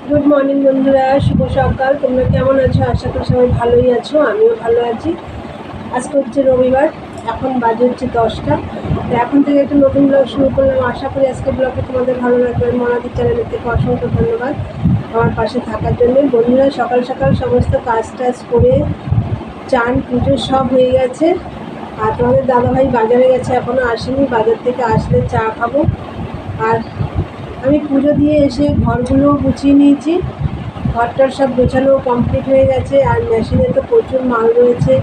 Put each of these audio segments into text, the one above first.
Good morning বন্ধুরা, শুভ সকাল। তোমরা কেমন আছো? আশা করি সবাই ভালোই আছো, আমিও ভালো আছি। আজকে হচ্ছে রবিবার, এখন বাজে হচ্ছে 10টা। তো এখন থেকে একটা নতুন ব্লগ শুরু করলাম। আশা করি আজকে ব্লগটা তোমাদের ভালো লাগবে। মনাদি চ্যানেলের থেকে অসংখ্য ধন্যবাদ আমার পাশে থাকার জন্য। বন্ধুরা, সকাল সকাল সমস্ত কাজ টাজ করে চান পুজো সব হয়ে গেছে। আর তোমাদের দাদাভাই বাজারে গেছে, এখনও আসেনি। বাজার থেকে আসলে চা খাবো। আর আমি পুজো দিয়ে এসে ঘরগুলো গুছিয়ে নিয়েছি। ঘরটার সব গোছানো কমপ্লিট হয়ে গেছে। আর মেশিনে তো প্রচুর মাল রয়েছে,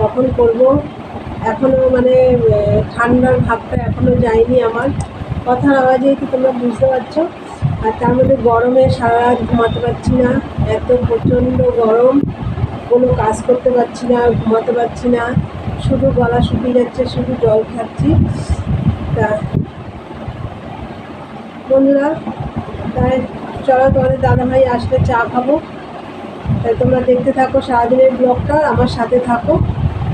কখন করব এখনও মানে ঠান্ডার ভাবটা এখনও যায়নি আমার। কথার আওয়াজেই তো তোমরা বুঝতে পারছো। আর তার মধ্যে গরমে সারা রাত ঘুমাতে পারছি না, এত প্রচণ্ড গরম। কোনো কাজ করতে পারছি না, ঘুমাতে পারছি না, শুধু গলা শুকিয়ে যাচ্ছে, শুধু জল খাচ্ছি। তা বন্ধুরা, তাই চলো তোমাদের দাদাভাই আসলে চা খাবো। তাই তোমরা দেখতে থাকো সারাদিনের ব্লগটা, আমার সাথে থাকো।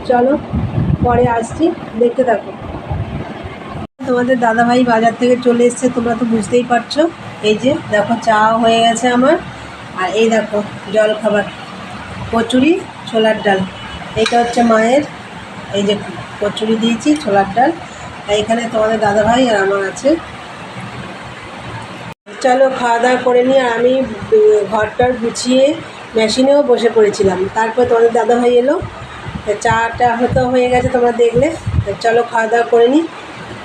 চলো পরে আসছি, দেখতে থাকো। তোমাদের দাদাভাই বাজার থেকে চলে এসছে, তোমরা তো বুঝতেই পারছো। এই যে দেখো, চা হয়ে গেছে আমার। আর এই দেখো জল খাবার, কচুরি, ছোলার ডাল। এইটা হচ্ছে মায়ের। এই যে কচুরি দিয়েছি, ছোলার ডাল। আর এখানে তোমাদের দাদাভাই আর আমার আছে। চলো খাওয়া দাওয়া করে নিই। আর আমি ঘরটার গুছিয়ে মেশিনেও বসে পড়েছিলাম। তারপর তোমাদের দাদাভাই এলো, চাটা হয়তো হয়ে গেছে, তোমরা দেখলে। চলো খাওয়া দাওয়া করে নিই।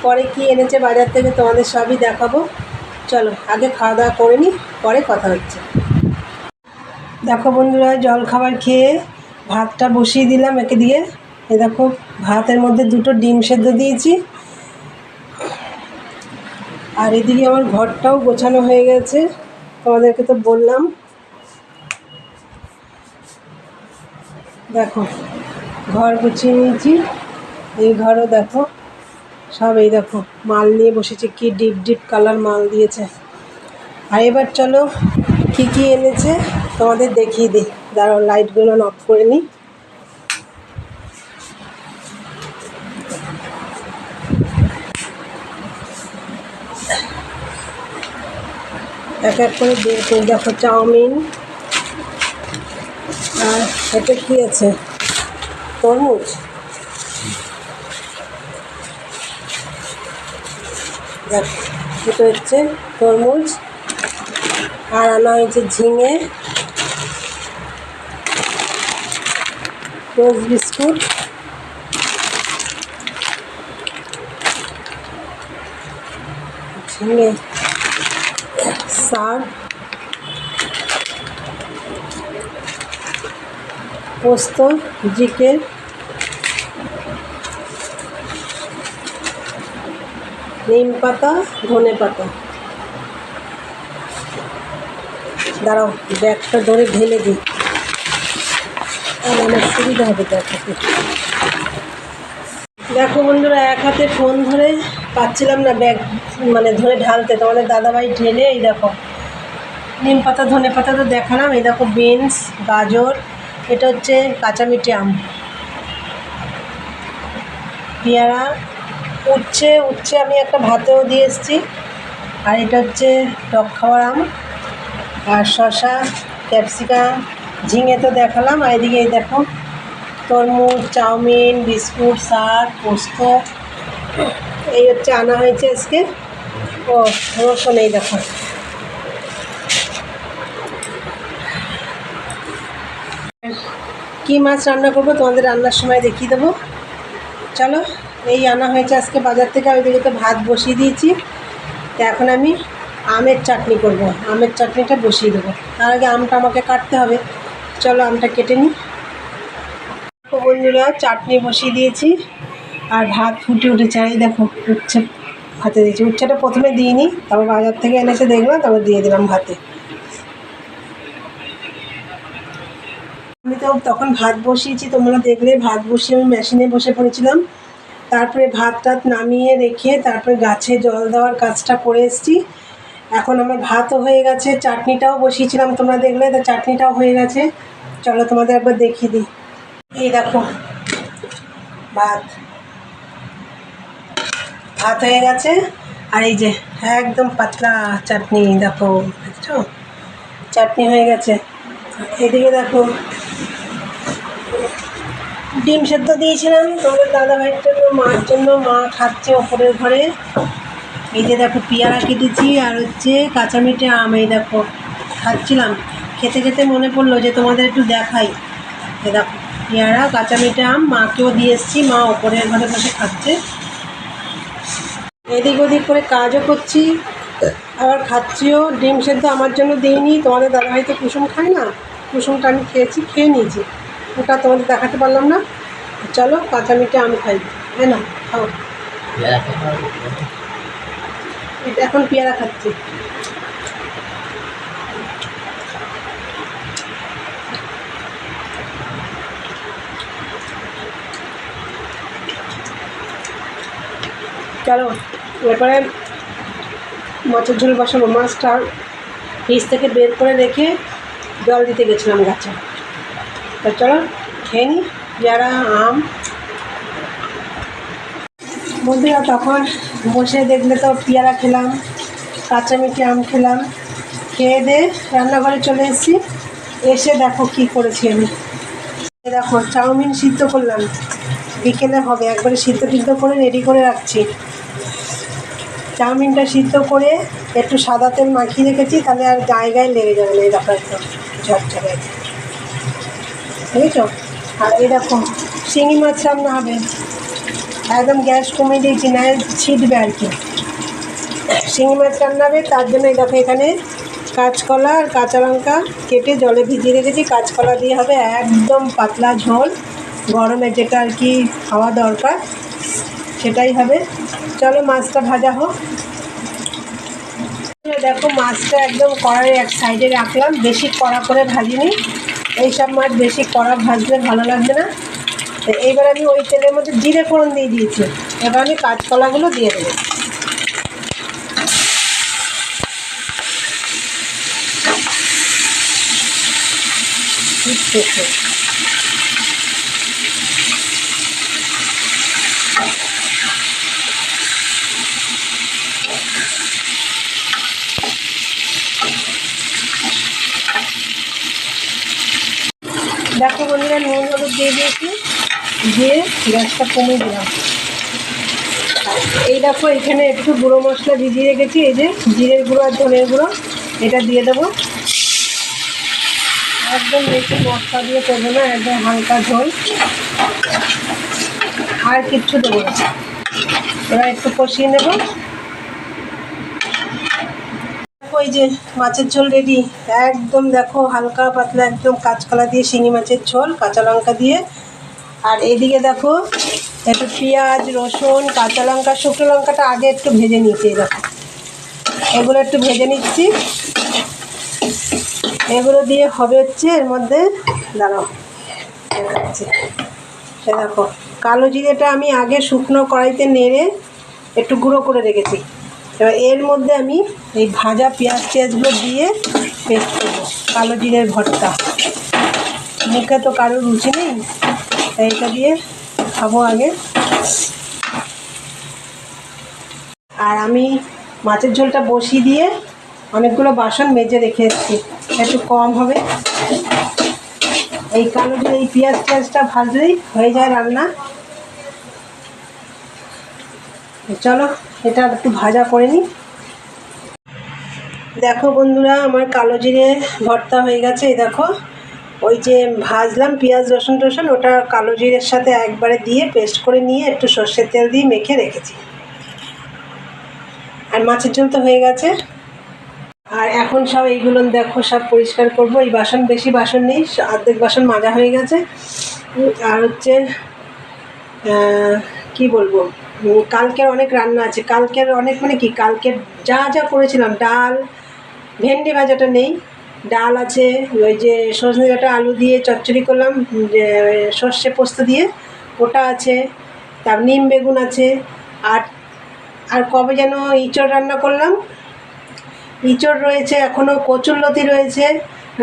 পরে কি এনেছে বাজার থেকে তোমাদের সবই দেখাবো। চলো আগে খাওয়া দাওয়া করে নিই, পরে কথা হচ্ছে। দেখো বন্ধুরা, জল খাবার খেয়ে ভাতটা বসিয়ে দিলাম একে দিয়ে। এ দেখো, ভাতের মধ্যে 2টো ডিম সেদ্ধ দিয়েছি। আর এদিকে আমার ঘরটাও গোছানো হয়ে গেছে, তোমাদেরকে তো বললাম। দেখো, ঘর গুছিয়ে নিয়েছি। এই ঘরও দেখো সব, এই দেখো মাল নিয়ে বসেছে, কি ডিপ ডিপ কালার মাল দিয়েছে। আর এবার চলো কী কী এনেছে তোমাদের দেখিয়ে দিই। দাঁড়াও, লাইটগুলো অফ করে নিই। এক এক করে দেখো, চাউমিন। আর এটা কী আছে, তরমুজ। দেখো, এটা হচ্ছে তরমুজ। আর আনা হয়েছে ঝিঙে, রোজ বিস্কুট, ঝিঙে, শাক, পোস্ত, জিকে, নিম পাতা, ধনে পাতা। দাঁড়াও, ব্যাগটা ধরে ঢেলে দিই, আর আমার সুবিধা হবে দেখাতে। দেখো বন্ধুরা, এক হাতে ফোন ধরে পাচ্ছিলাম না ব্যাগ মানে ধরে ঢালতে। তোমাদের দাদাভাই ঢেলে, এই দেখো নিম পাতা, ধনে পাতা তো দেখালাম। এই দেখো বিনস, গাজর, এটা হচ্ছে কাঁচামিঠে আম, পেয়ারা, উচ্ছে আমি একটা ভাতেও দিয়ে এসেছি। আর এটা হচ্ছে টক খাওয়ার আম। আর শসা, ক্যাপসিকাম, ঝিঙে তো দেখালাম। আর এদিকে এই দেখো তরমুজ, চাউমিন, বিস্কুট, শাক, পোস্ত, এই হচ্ছে আনা হয়েছে আজকে। ও রসুন, এই দেখো। কী মাছ রান্না করবো তোমাদের রান্নার সময় দেখিয়ে দেবো। চলো, এই আনা হয়েছে আজকে বাজার থেকে। আমি ওইদিকে তো ভাত বসিয়ে দিয়েছি। তো এখন আমি আমের চাটনি করব, আমের চাটনিটা বসিয়ে দেবো। তার আগে আমটা আমাকে কাটতে হবে। চলো আমটা কেটে নিই। বন্ধুরা, চাটনি বসিয়ে দিয়েছি আর ভাত ফুটে উঠেছে। এই দেখো উচ্ছে ভাতে দিয়েছি। উচ্ছেটা প্রথমে দিইনি, তারপর বাজার থেকে এনেছে দেখলাম, তারপর দিয়ে দিলাম ভাতে। আমি তো তখন ভাত বসিয়েছি, তোমরা দেখলে। ভাত বসিয়ে আমি মেশিনে বসে পড়েছিলাম। তারপরে ভাত টাত নামিয়ে রেখে তারপরে গাছে জল দেওয়ার কাজটা করে এসেছি। এখন আমার ভাতও হয়ে গেছে, চাটনিটাও বসিয়েছিলাম, তোমরা দেখলে। তো চাটনিটাও হয়ে গেছে। চলো তোমাদের একবার দেখিয়ে দিই। এই দেখো ভাত ভাত হয়ে গেছে। আর এই যে একদম পাতলা চাটনি, দেখো দেখছো। চাটনি হয়ে গেছে। এদিকে দেখো ডিম সেদ্ধ দিয়েছিলাম তোমাদের দাদাভাইয়ের জন্য, মার জন্য। মা খাচ্ছে ওপরের ঘরে। এই যে দেখো পেয়ারা কেটেছি আর হচ্ছে কাঁচা মিঠে আম। এই দেখো খাচ্ছিলাম, খেতে খেতে মনে পড়লো যে তোমাদের একটু দেখাই। এই দেখো পেয়ারা কাঁচা মিঠে আম মাকেও দিয়ে এসেছি, মা ওপরের ঘরে বসে খাচ্ছে। এদিক ওদিক করে কাজও করছি আবার খাচ্ছিও। ডিম সেদ্ধ আমার জন্য দিইনি, তোমাদের দাদাভাই তো কুসুম খায় না, কুসুমটা আমি খেয়ে নিয়েছি, ওটা তোমাদের দেখাতে পারলাম না। চলো কাঁচা মিঠে আম খাই, তাই না? খাও। এটা এখন পেয়ারা খাচ্ছি। চলো এরপরে মাছের ঝোল বসাবো। মাছটা ফ্রিজ থেকে বের করে রেখে জল দিতে গেছিলাম গাছে। তা চলো খেয়ে নিই পেয়ারা আম। বন্ধুরা তখন বসে দেখলে তো পেয়ারা খেলাম, কাঁচা মিঠে আম খেলাম, খেয়ে দিয়ে রান্নাঘরে চলে এসেছি। এসে দেখো কি করেছি আমি। দেখো চাউমিন সিদ্ধ করলাম, বিকেলে হবে, একবারে সিদ্ধ করে রেডি করে রাখছি। চাউমিনটা সিদ্ধ করে একটু সাদা তেল মাখিয়ে রেখেছি, তাহলে আর গায়ে গায়ে লেগে যাবে না। এই দেখো একদম ঝরঝরে, বুঝেছ? আর এই দেখো শিঙি মাছ রান্না হবে, একদম গ্যাস কমিয়ে দিয়েছি, না ছিটবে আর কি। শিঙি মাছ রান্না হবে, তার জন্য এই দেখো এখানে কাঁচকলা আর কাঁচা লঙ্কা কেটে জলে ভিজিয়ে রেখেছি। কাঁচকলা দিয়ে হবে একদম পাতলা ঝোল, গরমে যেটা আর কি খাওয়া দরকার সেটাই হবে। চলো মাছটা ভাজা হোক। দেখো মাছটা একদম কড়াইয়ের এক সাইডে রাখলাম, বেশি কড়া করে ভাজিনি। এইসব মাছ বেশি কড়া ভাজলে ভালো লাগবে না। তো এইবার আমি ওই তেলের মধ্যে জিরে ফোড়ন দিয়ে দিয়েছি। এবার আমি কাঁচকলাগুলো দিয়ে দেবো। দেখো বন্ধুরা নুন হলুদ দিয়ে দিয়েছি, দিয়ে গ্যাসটা কমিয়ে দিলাম। এই দেখো এখানে একটু গুঁড়ো মশলা ভিজিয়ে রেখেছি, এই যে জিরের গুঁড়ো আর ধনের গুঁড়ো, এটা দিয়ে দেবো। একদম বেশি মশলা দিয়ে করবো না, একদম হালকা ঝোল, আর কিচ্ছু দেবো না। এবার একটু কষিয়ে নেব। ওই যে মাছের ঝোল রেডি, একদম দেখো হালকা পাতলা একদম কাঁচকলা দিয়ে শিঙি মাছের ঝোল, কাঁচা লঙ্কা দিয়ে। আর এদিকে দেখো একটু পেঁয়াজ রসুন কাঁচা লঙ্কা, শুকনো লঙ্কাটা আগে একটু ভেজে নিয়েছি। দেখো এগুলো একটু ভেজে নিচ্ছি, এগুলো দিয়ে হবে হচ্ছে এর মধ্যে, দাঁড়াও দেখাচ্ছি। সে দেখো কালো জিরেটা আমি আগে শুকনো কড়াইতে নেড়ে একটু গুঁড়ো করে রেখেছি। এবার এর মধ্যে আমি এই ভাজা পেঁয়াজগুলো দিয়ে পেস্ট করবো, কালো জিরের ভর্তা। মুখে তো কারোর রুচি নেই, তাই এটা দিয়ে খাবো আগে। আর আমি মাছের ঝোলটা বসিয়ে দিয়ে অনেকগুলো বাসন মেজে রেখে এসেছি, একটু কম হবে। এই কালো জিরে এই পেঁয়াজটা ভাজলেই হয়ে যায় রান্না। চলো এটা একটু ভাজা করে নিই। দেখো বন্ধুরা আমার কালো জিরে ভর্তা হয়ে গেছে। এই দেখো ওই যে ভাজলাম পেঁয়াজ রসুন ওটা কালো জিরের সাথে একবারে দিয়ে পেস্ট করে নিয়ে একটু সর্ষের তেল দিয়ে মেখে রেখেছি। আর মাছের ঝোল তো হয়ে গেছে। আর এখন সব এইগুলো দেখো সব পরিষ্কার করব। এই বাসন বেশি বাসন নেই, অর্ধেক বাসন মাজা হয়ে গেছে। আর হচ্ছে কি বলবো, কালকের অনেক রান্না আছে। কালকের অনেক মানে কি, কালকের যা যা করেছিলাম, ডাল, ভেন্ডি ভাজাটা নেই, ডাল আছে, ওই যে সজনে ডাঁটা আলু দিয়ে চচ্চড়ি করলাম সর্ষে পোস্ত দিয়ে, ওটা আছে। তার নিম বেগুন আছে। আর কবে যেন ইঁচড় রান্না করলাম, ইঁচড় রয়েছে এখনও, কচুরলতি রয়েছে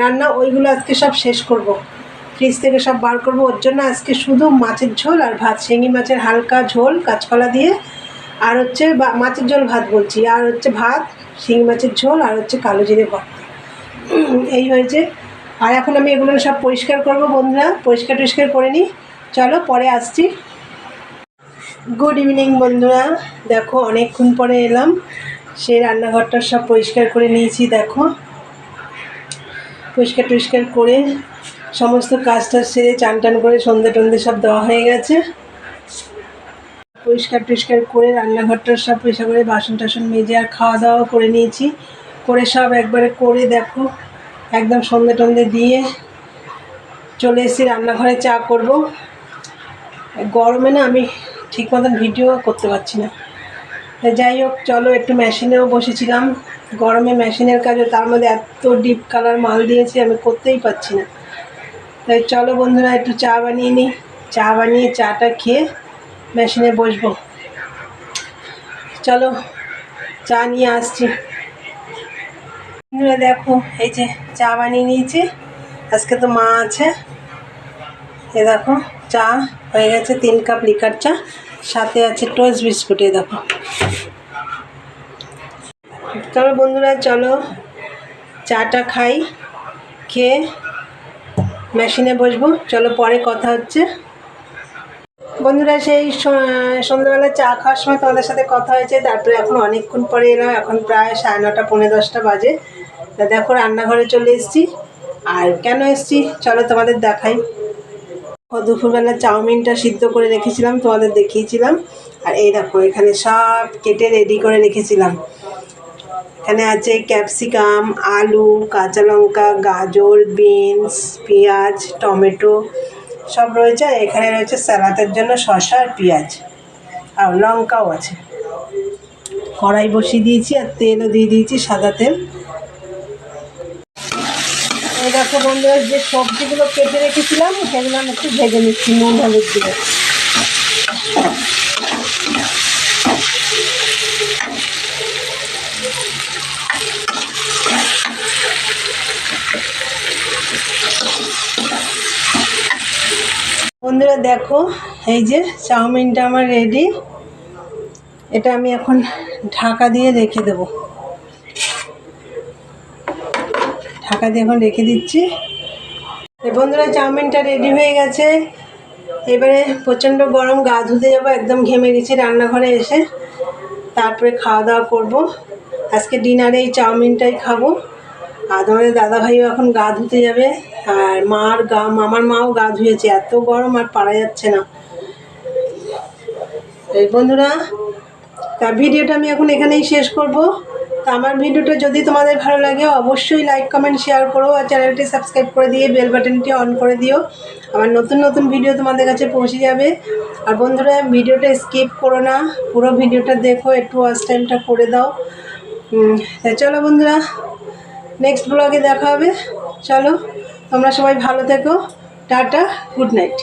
রান্না। ওইগুলো আজকে সব শেষ করব, ফ্রিজ থেকে সব বার করব। ওর জন্য আজকে শুধু মাছের ঝোল আর ভাত, শিঙি মাছের হালকা ঝোল কাঁচকলা দিয়ে, আর হচ্ছে মাছের ঝোল ভাত বলছি, আর হচ্ছে ভাত শিঙি মাছের ঝোল, আর হচ্ছে কালো জিরে ভর্তা। এই হয়েছে। আর এখন আমি এগুলো সব পরিষ্কার করব বন্ধুরা, পরিষ্কার টরিষ্কার করে নিই। চলো পরে আসছি। গুড ইভিনিং বন্ধুরা, দেখো অনেকক্ষণ পরে এলাম। সেই রান্নাঘরটা সব পরিষ্কার করে নিয়েছি। দেখো পরিষ্কার টরিষ্কার করে সমস্ত কাজটা সেরে চান টান করে সন্ধ্যে টন্ধে সব দেওয়া হয়ে গেছে। পরিষ্কার টরিষ্কার করে রান্নাঘরটা সব পরিষ্কার করে বাসন টাসন মেজে আর খাওয়া দাওয়াও করে নিয়েছি। করে সব একবারে করে দেখো একদম সন্ধ্যে টন্ধে দিয়ে চলে এসেছি রান্নাঘরে চা করব। গরমে না আমি ঠিক মতন ভিডিও করতে পারছি না। যাই হোক চলো, একটু মেশিনেও বসেছিলাম। গরমে মেশিনের কাজও, তার মধ্যে এত ডিপ কালার মাল দিয়েছি আমি করতেই পারছি না। তাই চলো বন্ধুরা একটু চা বানিয়ে নিই। চা বানিয়ে চাটা খেয়ে মেশিনে বসবো। চলো চা নিয়ে আসছি। বন্ধুরা দেখো এই যে চা বানিয়ে নিয়েছি, আজকে তো মা আছে। এ দেখো চা হয়ে গেছে, 3 কাপ লিকার চা, সাথে আছে টোস্ট বিস্কুট। এ দেখো। চলো বন্ধুরা চলো চাটা খাই, খেয়ে মেশিনে বসবো। চলো পরে কথা হচ্ছে। বন্ধুরা সেই সন্ধ্যাবেলা চা খাওয়ার সময় তোমাদের সাথে কথা হয়েছে, তারপরে এখন অনেকক্ষণ পরে এলাম। এখন প্রায় 9:30 পৌনে 10টা বাজে। তা দেখো রান্নাঘরে চলে এসেছি। আর কেন এসেছি চলো তোমাদের দেখাই। দুপুরবেলা চাউমিনটা সিদ্ধ করে রেখেছিলাম, তোমাদের দেখিয়েছিলাম। আর এই দেখো এখানে সব কেটে রেডি করে রেখেছিলাম। এখানে আছে ক্যাপসিকাম, আলু, কাঁচা লঙ্কা, গাজর, বিনস, পেঁয়াজ, টমেটো সব রয়েছে। আর এখানে রয়েছে স্যালাদের জন্য শসা আর পেঁয়াজ, আর লঙ্কাও আছে। কড়াই বসিয়ে দিয়েছি আর তেলও দিয়ে দিয়েছি, সাদা তেল। এই দেখো বন্ধুরা যে সবজিগুলো কেটে রেখেছিলাম সেগুলো আমি একটু ভেজে নিচ্ছি নুন হলুদ দিয়ে। বন্ধুরা দেখো এই যে চাউমিনটা আমার রেডি। এটা আমি এখন ঢাকা দিয়ে রেখে দেবো। ঢাকা দিয়ে এখন রেখে দিচ্ছি। বন্ধুরা চাউমিনটা রেডি হয়ে গেছে। এবারে প্রচণ্ড গরম, গা ধুতে যাবো, একদম ঘেমে গেছি রান্নাঘরে এসে। তারপরে খাওয়া দাওয়া করবো। আজকে ডিনারে এই চাউমিনটাই খাবো। আর তোমাদের দাদাভাইও এখন গা ধুতে যাবে। আর মামার মাও গা ধুয়েছে, এত গরম আর পারা যাচ্ছে না। এই বন্ধুরা তা ভিডিওটা আমি এখন এখানেই শেষ করব। তা আমার ভিডিওটা যদি তোমাদের ভালো লাগে অবশ্যই লাইক কমেন্ট শেয়ার করো, আর চ্যানেলটি সাবস্ক্রাইব করে দিয়ে বেল বাটনটি অন করে দিও। আমার নতুন নতুন ভিডিও তোমাদের কাছে পৌঁছে যাবে। আর বন্ধুরা ভিডিওটা স্কিপ করো না, পুরো ভিডিওটা দেখো, একটু ওয়াচ টাইমটা করে দাও। চলো বন্ধুরা নেক্সট ব্লগে দেখা হবে। চলো তোমরা সবাই ভালো থেকো। Tata, good night.